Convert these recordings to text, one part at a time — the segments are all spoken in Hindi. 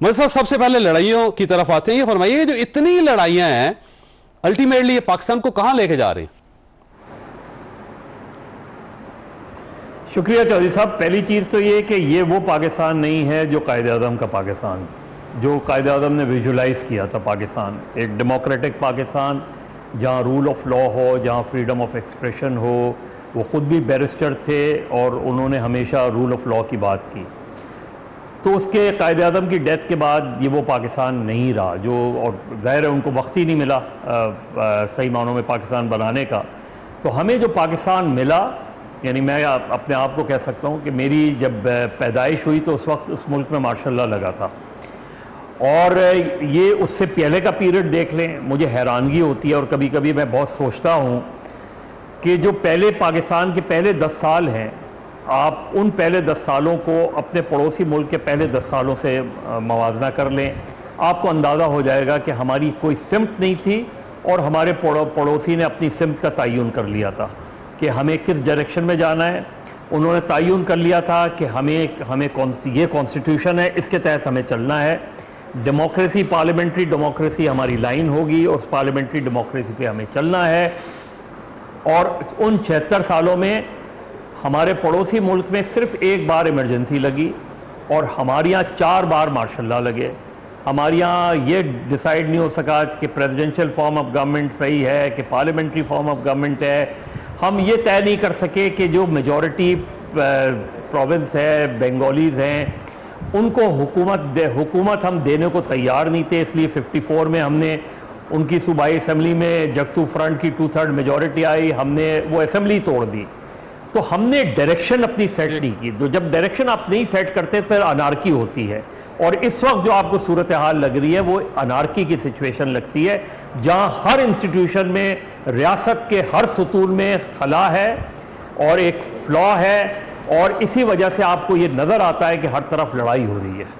मतलब सबसे पहले लड़ाइयों की तरफ आते हैं। ये फरमाइए, जो इतनी लड़ाइयां हैं अल्टीमेटली ये पाकिस्तान को कहां लेके जा रही हैं? शुक्रिया चौधरी साहब। पहली चीज़ तो ये कि ये वो पाकिस्तान नहीं है जो कायद आज़म का पाकिस्तान, जो कायद आज़म ने विजुलाइज किया था पाकिस्तान, एक डेमोक्रेटिक पाकिस्तान जहाँ रूल ऑफ लॉ हो, जहाँ फ्रीडम ऑफ एक्सप्रेशन हो। वो ख़ुद भी बैरिस्टर थे और उन्होंने हमेशा रूल ऑफ लॉ की बात की। तो उसके कायद आज़म की डेथ के बाद ये वो पाकिस्तान नहीं रहा जो, और ज़ाहिर है उनको वक्त ही नहीं मिला सही मानों में पाकिस्तान बनाने का। तो हमें जो पाकिस्तान मिला, यानी मैं अपने आप को कह सकता हूँ कि मेरी जब पैदाइश हुई तो उस वक्त उस मुल्क में मार्शल लॉ लगा था, और ये उससे पहले का पीरियड देख लें, मुझे हैरानगी होती है और कभी कभी मैं बहुत सोचता हूँ कि जो पहले पाकिस्तान के पहले 10 साल हैं, आप उन पहले 10 सालों को अपने पड़ोसी मुल्क के पहले 10 सालों से मवाजना कर लें, आपको अंदाज़ा हो जाएगा कि हमारी कोई सिमत नहीं थी और हमारे पड़ोसी ने अपनी सिमत का तयन कर लिया था कि हमें किस डायरेक्शन में जाना है। उन्होंने तयन कर लिया था कि हमें ये कॉन्स्टिट्यूशन है, इसके तहत हमें चलना है। डेमोक्रेसी, पार्लियामेंट्री डेमोक्रेसी हमारी लाइन होगी, उस पार्लियामेंट्री डेमोक्रेसी पे हमें चलना है। और उन 76 सालों में हमारे पड़ोसी मुल्क में सिर्फ एक बार इमरजेंसी लगी और हमारे यहाँ 4 बार मार्शल लॉ लगे। हमारे यहाँ ये डिसाइड नहीं हो सका कि प्रेसिडेंशियल फॉर्म ऑफ गवर्नमेंट सही है कि पार्लियामेंट्री फॉर्म ऑफ गवर्नमेंट है। हम ये तय नहीं कर सके कि जो मेजॉरिटी प्रोविंस है, बंगालीज हैं, उनको हुकूमत हम देने को तैयार नहीं थे। इसलिए 54 में हमने उनकी सूबाई असम्बली में जगतू फ्रंट की 2/3 मेजॉरिटी आई, हमने वो असम्बली तोड़ दी। तो हमने डायरेक्शन अपनी सेट नहीं की। तो जब डायरेक्शन आप नहीं सेट करते फिर अनार्की होती है, और इस वक्त जो आपको सूरत हाल लग रही है वो अनार्की की सिचुएशन लगती है, जहां हर इंस्टीट्यूशन में, रियासत के हर सतून में खला है और एक फ्लॉ है, और इसी वजह से आपको ये नजर आता है कि हर तरफ लड़ाई हो रही है।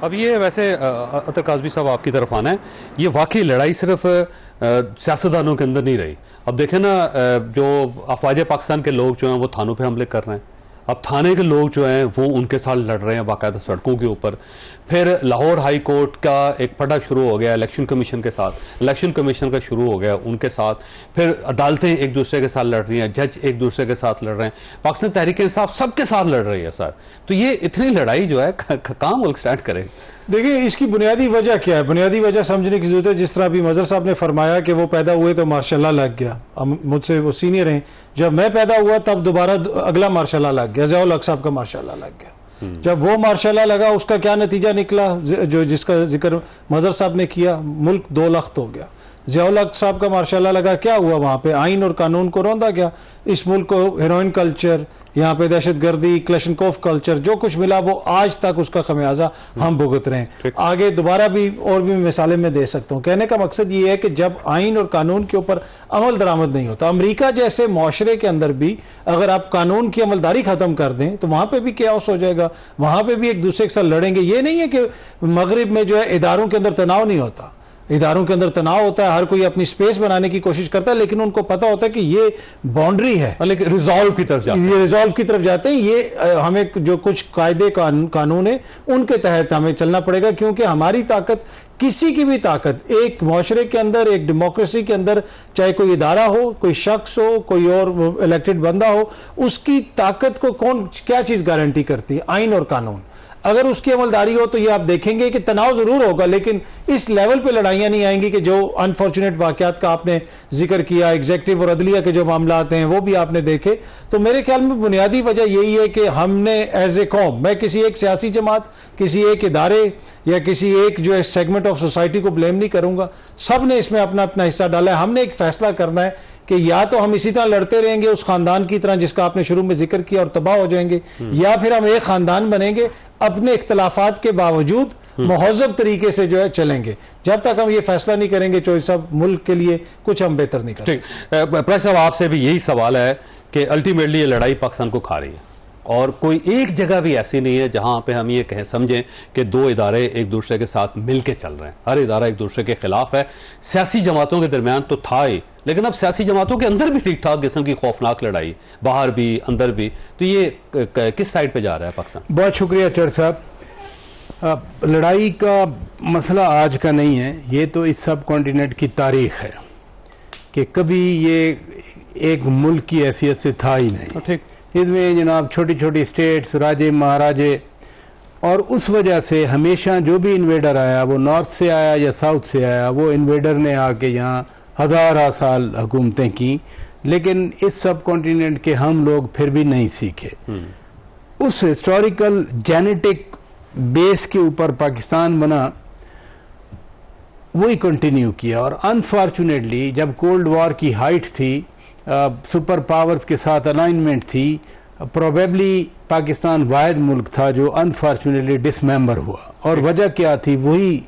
अब ये वैसे अतर काज़मी साहब आपकी तरफ आना है, ये वाकई लड़ाई सिर्फ सियासतदानों के अंदर नहीं रही। अब देखें ना, जो अफवाज पाकिस्तान के लोग जो हैं वो थानों पे हमले कर रहे हैं। अब थाने के लोग जो हैं वो उनके साथ लड़ रहे हैं बाकायदा सड़कों के ऊपर। फिर लाहौर हाई कोर्ट का एक पड़ा शुरू हो गया इलेक्शन कमीशन के साथ, इलेक्शन कमीशन का शुरू हो गया उनके साथ। फिर अदालतें एक दूसरे के साथ लड़ रही हैं, जज एक दूसरे के साथ लड़ रहे हैं, पाकिस्तान तहरीक इंसाफ सबके साथ लड़ रही है सर। तो ये इतनी लड़ाई जो है कहाँ मुल्क स्टैंड करे? देखिए, इसकी बुनियादी वजह क्या है? बुनियादी वजह समझने की जरूरत है। जिस तरह अभी मजहर साहब ने फरमाया कि वो पैदा हुए तो मार्शल लॉ लग गया, अब मुझसे वो सीनियर हैं, जब मैं पैदा हुआ तब दोबारा अगला मार्शल लॉ लग गया, ज़िया-उल-हक साहब का मार्शल लॉ लग गया। जब वो मार्शल लॉ लगा उसका क्या नतीजा निकला, जो जिसका जिक्र मजहर साहब ने किया, मुल्क 2 लख्त हो गया। ज़िया-उल-हक साहब का मार्शल लॉ लगा, क्या हुआ? वहाँ पे आइन और कानून को रौंदा गया। इस मुल्क को हेरोइन कल्चर, यहाँ पे दहशतगर्दी, क्लशनकोफ कल्चर, जो कुछ मिला वो आज तक उसका खमियाजा हम भुगत रहे हैं। आगे दोबारा भी और भी मिसालें मैं दे सकता हूँ। कहने का मकसद ये है कि जब आइन और कानून के ऊपर अमल दरामद नहीं होता, अमेरिका जैसे माशरे के अंदर भी अगर आप कानून की अमलदारी खत्म कर दें तो वहाँ पे भी कैओस हो जाएगा, वहाँ पे भी एक दूसरे के साथ लड़ेंगे। ये नहीं है कि मगरिब में जो है इदारों के अंदर तनाव नहीं होता, इदारों के अंदर तनाव होता है, हर कोई अपनी स्पेस बनाने की कोशिश करता है, लेकिन उनको पता होता है कि ये बाउंड्री है, लेकिन रिजॉल्व की तरफ जाते हैं, ये रिजॉल्व की तरफ जाते हैं। ये हमें जो कुछ कायदे कानून है उनके तहत हमें चलना पड़ेगा, क्योंकि हमारी ताकत, किसी की भी ताकत एक माशरे के अंदर, एक डेमोक्रेसी के अंदर, चाहे कोई इदारा हो, कोई शख्स हो, कोई और इलेक्टेड बंदा हो, उसकी ताकत को कौन क्या चीज गारंटी करती है? आइन और कानून। अगर उसकी अमलदारी हो तो ये आप देखेंगे कि तनाव जरूर होगा, लेकिन इस लेवल पे लड़ाइयां नहीं आएंगी कि जो अनफॉर्चुनेट वाकयात का आपने जिक्र किया, एग्जीक्यूटिव और अदलिया के जो मामला आते हैं वो भी आपने देखे। तो मेरे ख्याल में बुनियादी वजह यही है कि हमने एज ए कौम, मैं किसी एक सियासी जमात, किसी एक इदारे या किसी एक जो सेगमेंट ऑफ सोसाइटी को ब्लेम नहीं करूंगा, सब ने इसमें अपना अपना हिस्सा डाला है। हमने एक फैसला करना है कि या तो हम इसी तरह लड़ते रहेंगे उस खानदान की तरह जिसका आपने शुरू में जिक्र किया और तबाह हो जाएंगे, या फिर हम एक खानदान बनेंगे, अपने इख्तलाफात के बावजूद महज़ब तरीके से जो है चलेंगे। जब तक हम ये फैसला नहीं करेंगे चौधरी साहब, मुल्क के लिए कुछ हम बेहतर नहीं कर सकते। प्रेस साहब, आपसे भी यही सवाल है कि अल्टीमेटली ये लड़ाई पाकिस्तान को खा रही है। और कोई एक जगह भी ऐसी नहीं है जहां पे हम ये कहें समझें कि दो इदारे एक दूसरे के साथ मिलके चल रहे हैं। हर इदारा एक दूसरे के खिलाफ है। सियासी जमातों के दरमियान तो था ही, लेकिन अब सियासी जमातों के अंदर भी ठीक ठाक किस्म की खौफनाक लड़ाई, बाहर भी अंदर भी। तो ये किस साइड पे जा रहा है पाकिस्तान? बहुत शुक्रिया चर साहब। लड़ाई का मसला आज का नहीं है, ये तो इस सब कॉन्टिनेंट की तारीख है कि कभी ये एक मुल्क की हैसियत से था ही नहीं। ठीक, इसमें जनाब छोटी छोटी स्टेट्स, राजे महाराजे, और उस वजह से हमेशा जो भी इन्वेडर आया, वो नॉर्थ से आया या साउथ से आया, वो इन्वेडर ने आके यहाँ हज़ारा साल हुकूमतें की, लेकिन इस सब कॉन्टिनेंट के हम लोग फिर भी नहीं सीखे। उस हिस्टोरिकल जेनेटिक बेस के ऊपर पाकिस्तान बना, वही कंटिन्यू किया। और अनफॉर्चुनेटली जब कोल्ड वॉर की हाइट थी, सुपर पावर्स के साथ अलाइनमेंट थी, प्रोबेबली पाकिस्तान वाहिद मुल्क था जो अनफॉर्चुनेटली डिसमेंबर हुआ। और वजह क्या थी? वही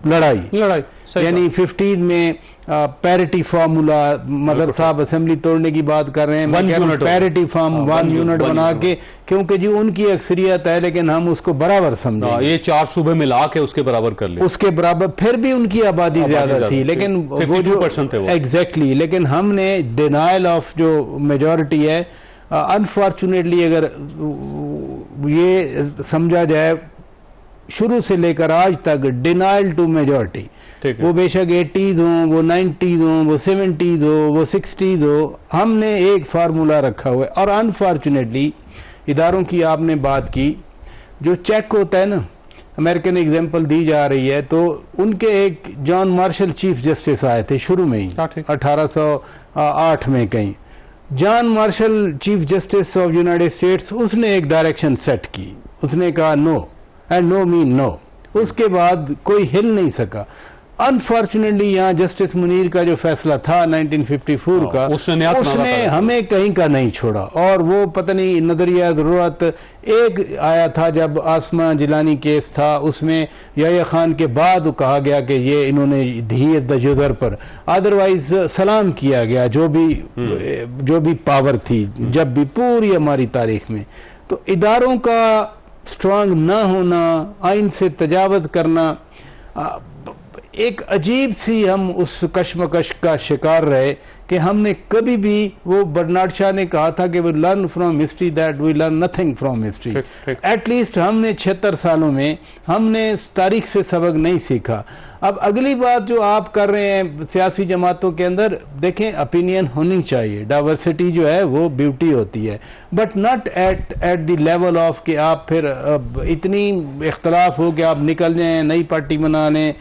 लड़ाई। यानी 50 में पैरिटी फार्मूला, मदर साहब असेंबली तोड़ने की बात कर रहे हैं, पैरिटी फार्म 1 यूनिट बना के, क्योंकि जी उनकी अक्सरियत है लेकिन हम उसको बराबर समझे, ये 4 सूबे मिला के उसके बराबर कर लिया, उसके बराबर। फिर भी उनकी आबादी ज्यादा थी, लेकिन वो जो एग्जैक्टली, लेकिन हमने डिनाइल ऑफ जो मेजॉरिटी है, अनफॉर्चुनेटली अगर ये समझा जाए शुरू से लेकर आज तक डिनाइल टू मेजॉरिटी, वो बेशक 80s हो, वो 90s हो, वो 70s हो, वो 60s हो, हमने एक फार्मूला रखा हुआ है। और अनफॉर्चुनेटली इदारों की आपने बात की, जो चेक होता है ना, अमेरिकन एग्जांपल दी जा रही है, तो उनके एक जॉन मार्शल चीफ जस्टिस आए थे शुरू में ही 1808 में कहीं। John Marshall chief justice of United States, उसने एक डायरेक्शन सेट की, उसने कहा no and no mean no. उसके बाद कोई हिल नहीं सका। अनफॉर्चुनेटली यहाँ जस्टिस मुनीर का जो फैसला था 1954 का, उसने हमें कहीं का नहीं छोड़ा। और वो पता नहीं नजरिया जरूरत एक आया था जब आसमा जिलानी केस था, उसमें याह्या खान के बाद कहा गया कि ये इन्होंने धी द जुजर पर, अदरवाइज सलाम किया गया जो भी पावर थी जब भी पूरी हमारी तारीख में। तो इदारों का स्ट्रांग ना होना, आइन से तजावज़ करना, एक अजीब सी हम उस कश्मकश का शिकार रहे कि हमने कभी भी, वो बर्नार्ड शाह ने कहा था कि we learn from history that we learn nothing from history. At least हमने 76 सालों में हमने तारीख से सबक नहीं सीखा। अब अगली बात जो आप कर रहे हैं सियासी जमातों के अंदर, देखें ओपिनियन होनी चाहिए, डाइवर्सिटी जो है वो ब्यूटी होती है, but not at the level of कि आप फिर इतनी इख्तलाफ हो कि आप निकल जाएं, नई पार्टी बना लें।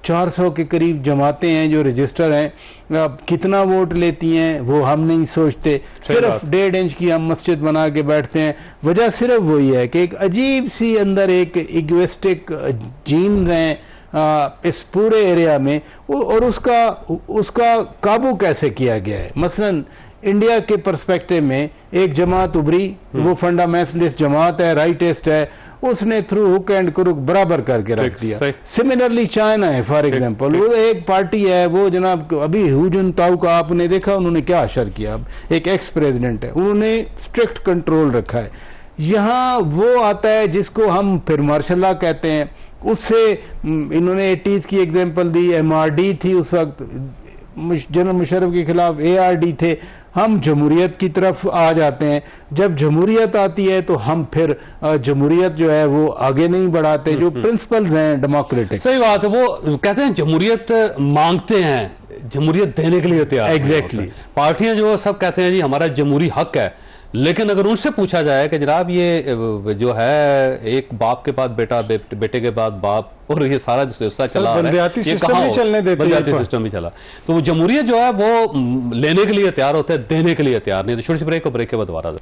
400 के करीब जमातें हैं जो रजिस्टर हैं, कितना वोट लेती हैं वो हम नहीं सोचते, सिर्फ 1.5 इंच की हम मस्जिद बना के बैठते हैं। वजह सिर्फ वही है कि एक अजीब सी अंदर एक इगोइस्टिक जीन्स हैं इस पूरे एरिया में, और उसका काबू कैसे किया गया है। मसलन इंडिया के पर्सपेक्टिव में एक जमात उभरी, वो फंडामेंटलिस्ट जमात है, राइटिस्ट है, उसने थ्रू हुक एंड क्रुक बराबर करके रख दिया। सिमिलरली चाइना है फॉर एग्जांपल, वो एक पार्टी है, वो जनाब अभी हु जुनताओ का आपने देखा उन्होंने क्या असर किया, एक एक्स प्रेसिडेंट है, उन्होंने स्ट्रिक्ट कंट्रोल रखा है। यहाँ वो आता है जिसको हम फिर मार्शल लॉ कहते हैं, उससे इन्होंने 80s की एग्जाम्पल दी, MRD थी उस वक्त, जनरल मुशर्रफ के खिलाफ ARD थे। हम जमहूरियत की तरफ आ जाते हैं, जब जमहूरियत आती है तो हम फिर जमहूरियत जो है वो आगे नहीं बढ़ाते, जो प्रिंसिपल्स हैं डेमोक्रेटिक। सही बात है, वो कहते हैं जमहूरियत मांगते हैं, जमहूरियत देने के लिए तैयार। एग्जैक्टली, पार्टियां जो सब कहते हैं जी हमारा जमहूरी हक है, लेकिन अगर उनसे पूछा जाए कि जनाब ये जो है एक बाप के बाद बेटा, बेटे के बाद बाप, और ये सारा जो सिलसिला चला रहा है, बंदियाती सिस्टम भी चलने देते हैं, बंदियाती सिस्टम भी चला, तो वो जमहूरियत जो है वो लेने के लिए तैयार होते हैं, देने के लिए तैयार नहीं। तो छोटी सी ब्रेक के बाद दोबारा